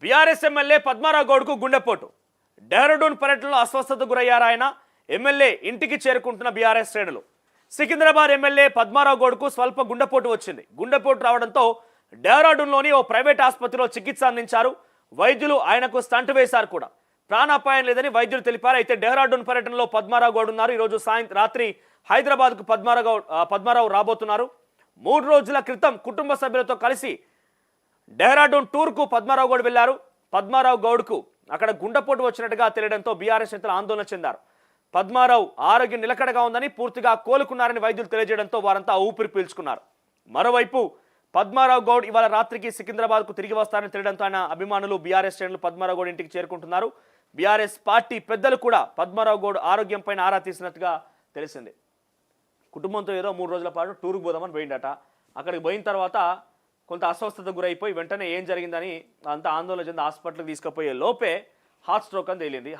BRS MLA Padmarao గౌడ్కు గుండెపోటు. డెహ్రాడూన్ పర్యటనలో అస్వస్థతకు గురయ్యారు ఆయన. ఎమ్మెల్యే ఇంటికి చేరుకుంటున్న బీఆర్ఎస్ శ్రేణులు. సికింద్రాబాద్ ఎమ్మెల్యే పద్మారావు గౌడ్కు స్వల్ప గుండెపోటు వచ్చింది. గుండెపోటు రావడంతో డెహ్రాడూన్లోని ఓ ప్రైవేట్ ఆసుపత్రిలో చికిత్స అందించారు. వైద్యులు ఆయనకు స్టంట్ వేశారు కూడా. ప్రాణాపాయం లేదని వైద్యులు తెలిపారు. అయితే డెహ్రాడూన్ పర్యటనలో పద్మారావు గౌడ్ ఉన్నారు. ఈరోజు రాత్రి హైదరాబాద్కు పద్మారావు రాబోతున్నారు. 3 రోజుల క్రితం కుటుంబ సభ్యులతో కలిసి డెహ్రాడూన్ టూర్కు పద్మారావు గౌడ్ వెళ్లారు. పద్మారావు గౌడ్కు అక్కడ గుండెపోటు వచ్చినట్టుగా తెలియడంతో బీఆర్ఎస్ నేతలు ఆందోళన చెందారు. పద్మారావు ఆరోగ్యం నిలకడగా ఉందని, పూర్తిగా కోలుకున్నారని వైద్యులు తెలియజేయడంతో వారంతా ఊపిరి పీల్చుకున్నారు. మరోవైపు పద్మారావు గౌడ్ ఇవాళ రాత్రికి సికింద్రాబాద్కు తిరిగి వస్తారని తెలియడంతో ఆయన అభిమానులు, బీఆర్ఎస్ శ్రేణులు పద్మారావు గౌడ్ ఇంటికి చేరుకుంటున్నారు. బీఆర్ఎస్ పార్టీ పెద్దలు కూడా పద్మారావు గౌడ్ ఆరోగ్యంపై ఆరా తీసినట్టుగా తెలిసింది. కుటుంబంతో ఏదో 3 రోజుల పాటు టూర్కు పోదామని పోయిందట. అక్కడికి పోయిన తర్వాత కొంత అస్వస్థతకు గురైపోయి వెంటనే ఏం జరిగిందని అంతా ఆందోళన చెంది హాస్పిటల్కి తీసుకుపోయే లోపే హార్ట్ స్ట్రోక్ అని తేలింది.